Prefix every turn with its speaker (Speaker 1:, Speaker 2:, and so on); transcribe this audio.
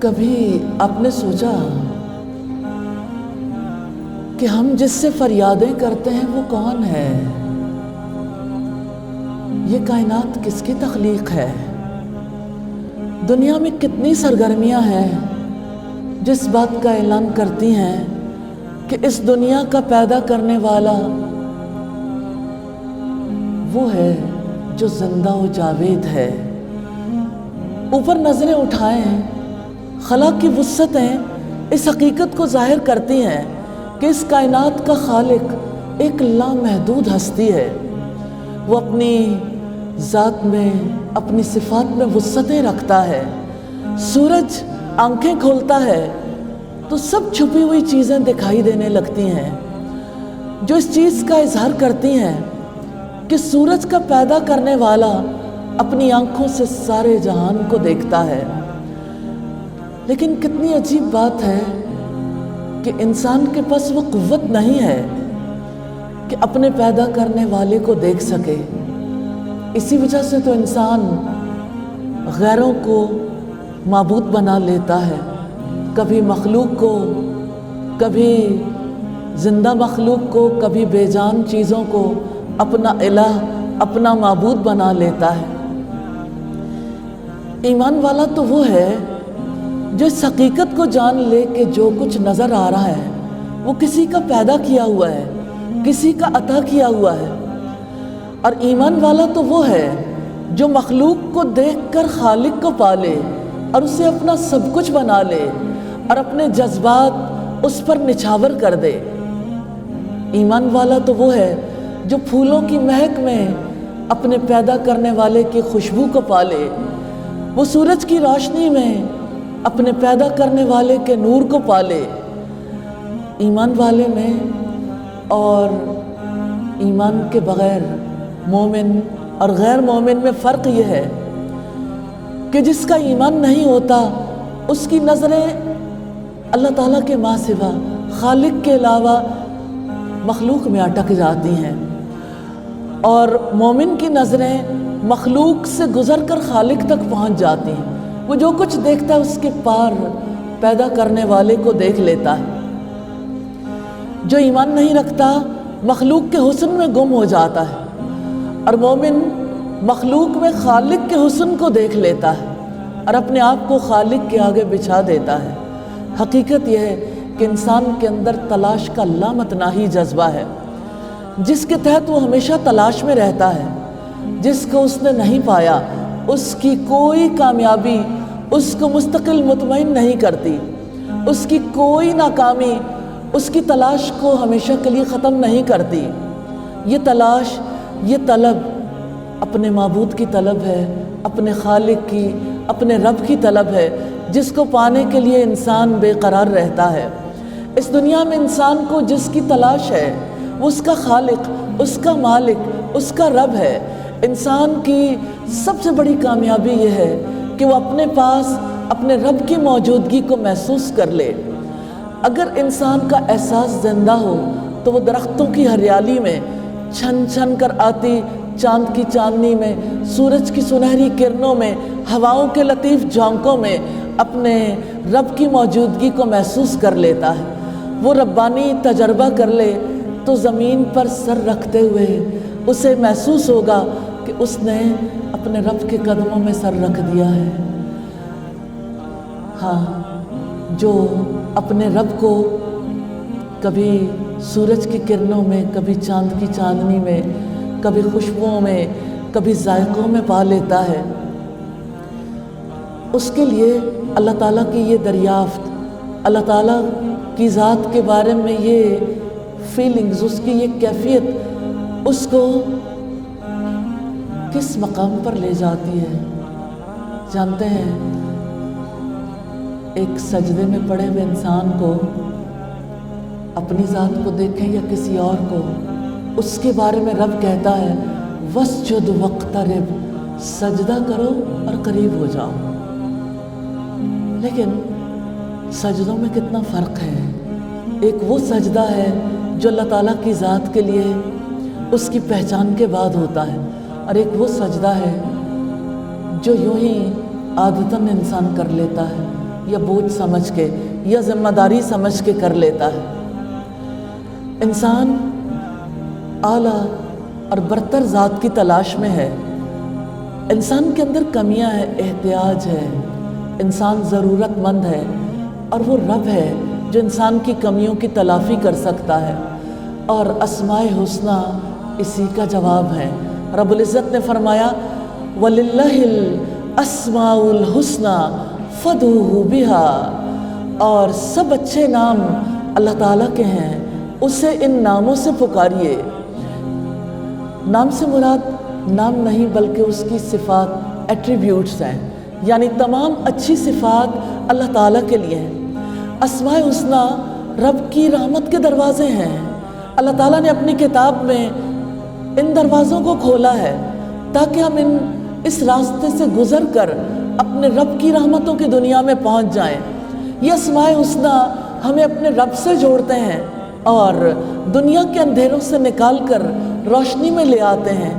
Speaker 1: کبھی آپ نے سوچا کہ ہم جس سے فریادیں کرتے ہیں وہ کون ہے؟ یہ کائنات کس کی تخلیق ہے؟ دنیا میں کتنی سرگرمیاں ہیں جس بات کا اعلان کرتی ہیں کہ اس دنیا کا پیدا کرنے والا وہ ہے جو زندہ و جاوید ہے۔ اوپر نظریں اٹھائیں، خلا کی وسعتیں اس حقیقت کو ظاہر کرتی ہیں کہ اس کائنات کا خالق ایک لامحدود ہستی ہے۔ وہ اپنی ذات میں، اپنی صفات میں وسعتیں رکھتا ہے۔ سورج آنکھیں کھولتا ہے تو سب چھپی ہوئی چیزیں دکھائی دینے لگتی ہیں، جو اس چیز کا اظہار کرتی ہیں کہ سورج کا پیدا کرنے والا اپنی آنکھوں سے سارے جہان کو دیکھتا ہے۔ لیکن کتنی عجیب بات ہے کہ انسان کے پاس وہ قوت نہیں ہے کہ اپنے پیدا کرنے والے کو دیکھ سکے۔ اسی وجہ سے تو انسان غیروں کو معبود بنا لیتا ہے، کبھی مخلوق کو، کبھی زندہ مخلوق کو، کبھی بے جان چیزوں کو اپنا الہ، اپنا معبود بنا لیتا ہے۔ ایمان والا تو وہ ہے جو اس حقیقت کو جان لے کہ جو کچھ نظر آ رہا ہے وہ کسی کا پیدا کیا ہوا ہے، کسی کا عطا کیا ہوا ہے۔ اور ایمان والا تو وہ ہے جو مخلوق کو دیکھ کر خالق کو پالے اور اسے اپنا سب کچھ بنا لے اور اپنے جذبات اس پر نچھاور کر دے۔ ایمان والا تو وہ ہے جو پھولوں کی مہک میں اپنے پیدا کرنے والے کی خوشبو کو پالے، وہ سورج کی روشنی میں اپنے پیدا کرنے والے کے نور کو پالے۔ ایمان والے میں اور ایمان کے بغیر مومن اور غیر مومن میں فرق یہ ہے کہ جس کا ایمان نہیں ہوتا اس کی نظریں اللہ تعالیٰ کے ماں سوا، خالق کے علاوہ مخلوق میں اٹک جاتی ہیں، اور مومن کی نظریں مخلوق سے گزر کر خالق تک پہنچ جاتی ہیں۔ وہ جو کچھ دیکھتا ہے اس کے پار پیدا کرنے والے کو دیکھ لیتا ہے۔ جو ایمان نہیں رکھتا مخلوق کے حسن میں گم ہو جاتا ہے، اور مومن مخلوق میں خالق کے حسن کو دیکھ لیتا ہے اور اپنے آپ کو خالق کے آگے بچھا دیتا ہے۔ حقیقت یہ ہے کہ انسان کے اندر تلاش کا لامتناہی جذبہ ہے، جس کے تحت وہ ہمیشہ تلاش میں رہتا ہے۔ جس کو اس نے نہیں پایا اس کی کوئی کامیابی اس کو مستقل مطمئن نہیں کرتی، اس کی کوئی ناکامی اس کی تلاش کو ہمیشہ کے لیے ختم نہیں کرتی۔ یہ تلاش، یہ طلب اپنے معبود کی طلب ہے، اپنے خالق کی، اپنے رب کی طلب ہے، جس کو پانے کے لیے انسان بے قرار رہتا ہے۔ اس دنیا میں انسان کو جس کی تلاش ہے وہ اس کا خالق، اس کا مالک، اس کا رب ہے۔ انسان کی سب سے بڑی کامیابی یہ ہے کہ وہ اپنے پاس اپنے رب کی موجودگی کو محسوس کر لے۔ اگر انسان کا احساس زندہ ہو تو وہ درختوں کی ہریالی میں، چھن چھن کر آتی چاند کی چاندنی میں، سورج کی سنہری کرنوں میں، ہواؤں کے لطیف جھونکوں میں اپنے رب کی موجودگی کو محسوس کر لیتا ہے۔ وہ ربانی تجربہ کر لے تو زمین پر سر رکھتے ہوئے اسے محسوس ہوگا کہ اس نے اپنے رب کے قدموں میں سر رکھ دیا ہے۔ ہاں، جو اپنے رب کو کبھی سورج کی کرنوں میں، کبھی چاند کی چاندنی میں، کبھی خوشبوؤں میں، کبھی ذائقوں میں پا لیتا ہے، اس کے لیے اللہ تعالیٰ کی یہ دریافت، اللہ تعالیٰ کی ذات کے بارے میں یہ فیلنگز، اس کی یہ کیفیت اس کو کس مقام پر لے جاتی ہے۔ جانتے ہیں، ایک سجدے میں پڑے ہوئے انسان کو اپنی ذات کو دیکھیں یا کسی اور کو، اس کے بارے میں رب کہتا ہے وَاسْجُدْ وَاقْتَرِبْ، سجدہ کرو اور قریب ہو جاؤ۔ لیکن سجدوں میں کتنا فرق ہے۔ ایک وہ سجدہ ہے جو اللہ تعالیٰ کی ذات کے لیے اس کی پہچان کے بعد ہوتا ہے، اور ایک وہ سجدہ ہے جو یوں ہی عادتاً انسان کر لیتا ہے، یا بوجھ سمجھ کے یا ذمہ داری سمجھ کے کر لیتا ہے۔ انسان اعلیٰ اور برتر ذات کی تلاش میں ہے۔ انسان کے اندر کمیاں ہیں، احتیاج ہے، انسان ضرورت مند ہے، اور وہ رب ہے جو انسان کی کمیوں کی تلافی کر سکتا ہے، اور اسماء حسنی اسی کا جواب ہے۔ رب العزت نے فرمایا وَلِلَّهِ الْأَسْمَاءُ الْحُسْنَى فَادْعُوهُ بِهَا، اور سب اچھے نام اللہ تعالیٰ کے ہیں، اسے ان ناموں سے پکاریے۔ نام سے مراد نام نہیں بلکہ اس کی صفات، ایٹریبیوٹس ہیں، یعنی تمام اچھی صفات اللہ تعالیٰ کے لیے ہیں۔ اسماء حسنی رب کی رحمت کے دروازے ہیں۔ اللہ تعالیٰ نے اپنی کتاب میں ان دروازوں کو کھولا ہے تاکہ ہم اس راستے سے گزر کر اپنے رب کی رحمتوں کی دنیا میں پہنچ جائیں۔ یہ اسماء حسنی ہمیں اپنے رب سے جوڑتے ہیں اور دنیا کے اندھیروں سے نکال کر روشنی میں لے آتے ہیں۔